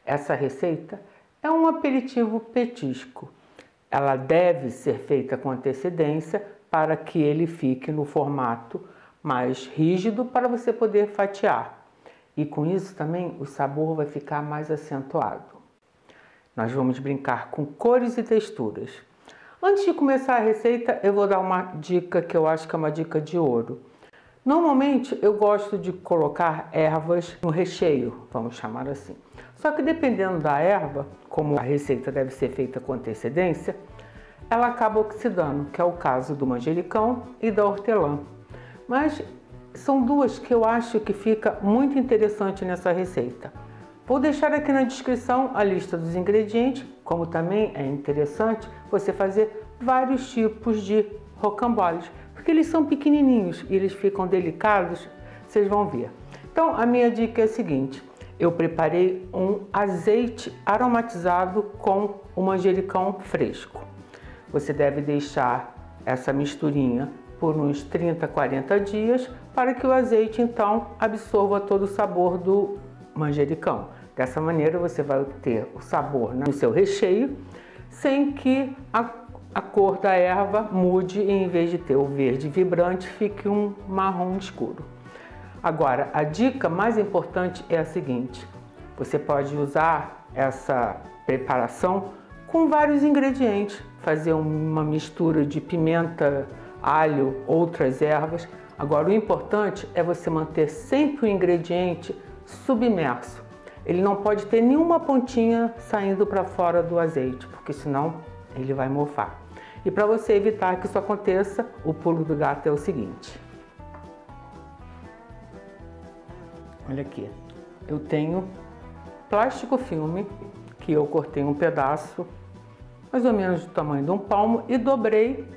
Essa receita é um aperitivo petisco. Ela deve ser feita com antecedência para que ele fique no formato mais rígido para você poder fatiar. E com isso também o sabor vai ficar mais acentuado. Nós vamos brincar com cores e texturas. Antes de começar a receita, eu vou dar uma dica que eu acho que é uma dica de ouro. Normalmente eu gosto de colocar ervas no recheio, vamos chamar assim. Só que dependendo da erva, como a receita deve ser feita com antecedência, ela acaba oxidando, que é o caso do manjericão e da hortelã. Mas são duas que eu acho que fica muito interessante nessa receita. Vou deixar aqui na descrição a lista dos ingredientes, como também é interessante você fazer vários tipos de rocamboles, porque eles são pequenininhos e eles ficam delicados, vocês vão ver. Então a minha dica é a seguinte: eu preparei um azeite aromatizado com o manjericão fresco. Você deve deixar essa misturinha por uns 30, 40 dias para que o azeite então absorva todo o sabor do manjericão. Dessa maneira você vai ter o sabor no seu recheio sem que a cor da erva mude e em vez de ter o verde vibrante fique um marrom escuro. Agora, a dica mais importante é a seguinte: você pode usar essa preparação com vários ingredientes, fazer uma mistura de pimenta, alho, outras ervas. Agora, o importante é você manter sempre o ingrediente submerso. Ele não pode ter nenhuma pontinha saindo para fora do azeite, porque senão ele vai mofar. E para você evitar que isso aconteça, o pulo do gato é o seguinte. Olha aqui, eu tenho plástico filme que eu cortei um pedaço mais ou menos do tamanho de um palmo e dobrei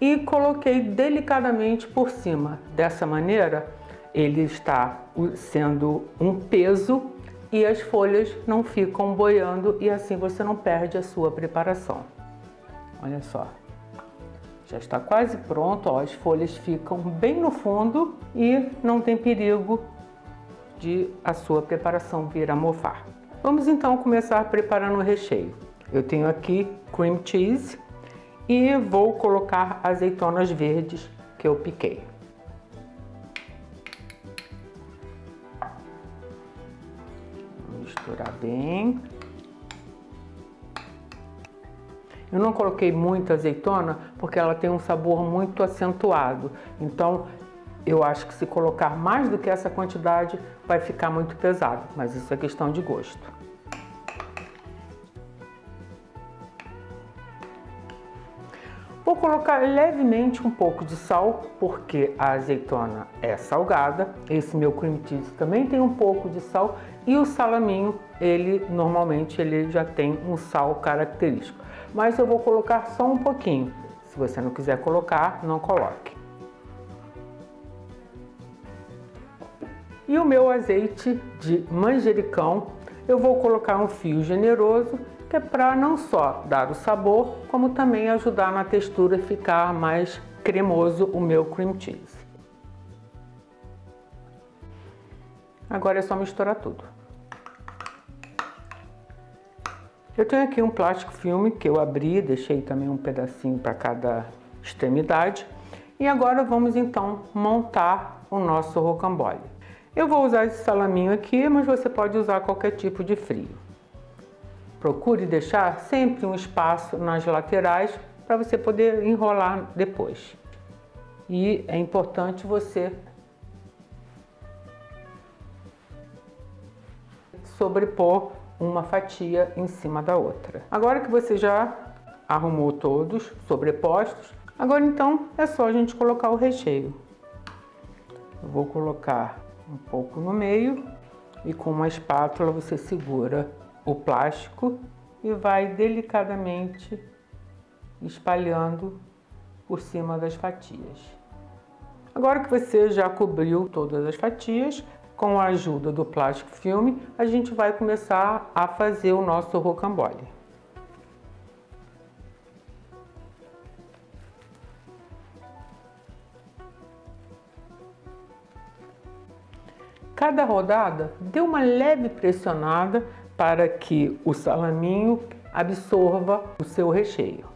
e coloquei delicadamente por cima. Dessa maneira ele está sendo um peso e as folhas não ficam boiando e assim você não perde a sua preparação. Olha só, já está quase pronto, ó, as folhas ficam bem no fundo e não tem perigo de a sua preparação vir a mofar. Vamos então começar preparando o recheio. Eu tenho aqui cream cheese e vou colocar azeitonas verdes que eu piquei. Vou misturar bem. Eu não coloquei muita azeitona porque ela tem um sabor muito acentuado. Então, eu acho que se colocar mais do que essa quantidade vai ficar muito pesado, mas isso é questão de gosto. Vou colocar levemente um pouco de sal, porque a azeitona é salgada. Esse meu cream cheese também tem um pouco de sal e o salaminho, normalmente ele já tem um sal característico. Mas eu vou colocar só um pouquinho. Se você não quiser colocar, não coloque. E o meu azeite de manjericão, eu vou colocar um fio generoso, que é para não só dar o sabor, como também ajudar na textura ficar mais cremoso o meu cream cheese. Agora é só misturar tudo. Eu tenho aqui um plástico filme que eu abri, deixei também um pedacinho para cada extremidade. E agora vamos então montar o nosso rocambole. Eu vou usar esse salaminho aqui, mas você pode usar qualquer tipo de frio. Procure deixar sempre um espaço nas laterais para você poder enrolar depois. E é importante você sobrepor uma fatia em cima da outra. Agora que você já arrumou todos sobrepostos, agora então é só a gente colocar o recheio. Eu vou colocar um pouco no meio e com uma espátula você segura o plástico e vai delicadamente espalhando por cima das fatias. Agora que você já cobriu todas as fatias, com a ajuda do plástico filme, a gente vai começar a fazer o nosso rocambole. Cada rodada, dê uma leve pressionada para que o salaminho absorva o seu recheio.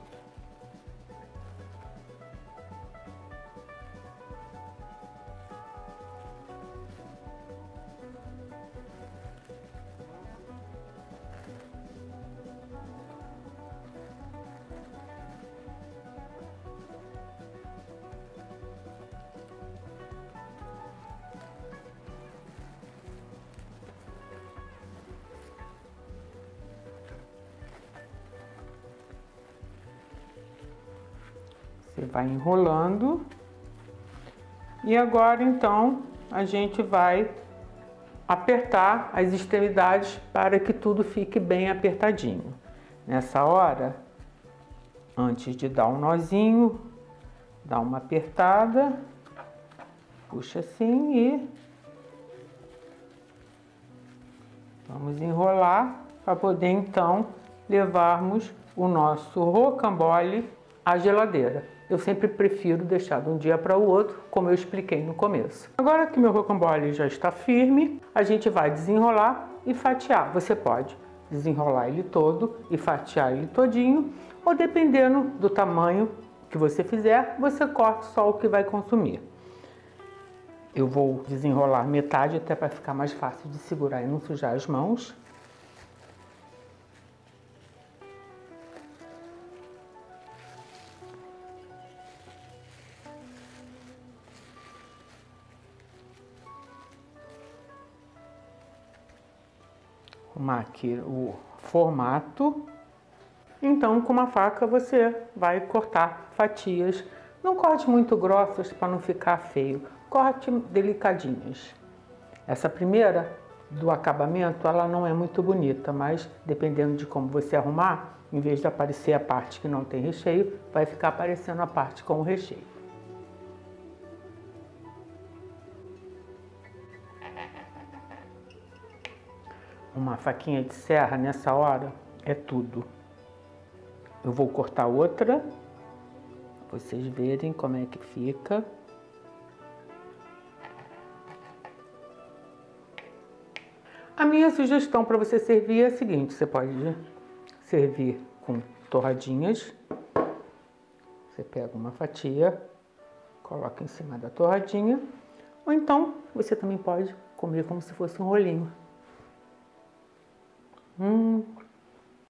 Você vai enrolando. E agora, então, a gente vai apertar as extremidades para que tudo fique bem apertadinho. Nessa hora, antes de dar um nozinho, dá uma apertada, puxa assim e vamos enrolar para poder, então, levarmos o nosso rocambole à geladeira. Eu sempre prefiro deixar de um dia para o outro, como eu expliquei no começo. Agora que meu rocambole já está firme, a gente vai desenrolar e fatiar. Você pode desenrolar ele todo e fatiar ele todinho, ou dependendo do tamanho que você fizer, você corta só o que vai consumir. Eu vou desenrolar metade até para ficar mais fácil de segurar e não sujar as mãos. Arrumar aqui o formato. Então, com uma faca você vai cortar fatias. Não corte muito grossas para não ficar feio. Corte delicadinhas. Essa primeira do acabamento, ela não é muito bonita, mas dependendo de como você arrumar, em vez de aparecer a parte que não tem recheio, vai ficar aparecendo a parte com o recheio. Uma faquinha de serra nessa hora é tudo. Eu vou cortar outra, pra vocês verem como é que fica. A minha sugestão para você servir é a seguinte: você pode servir com torradinhas. Você pega uma fatia, coloca em cima da torradinha, ou então você também pode comer como se fosse um rolinho.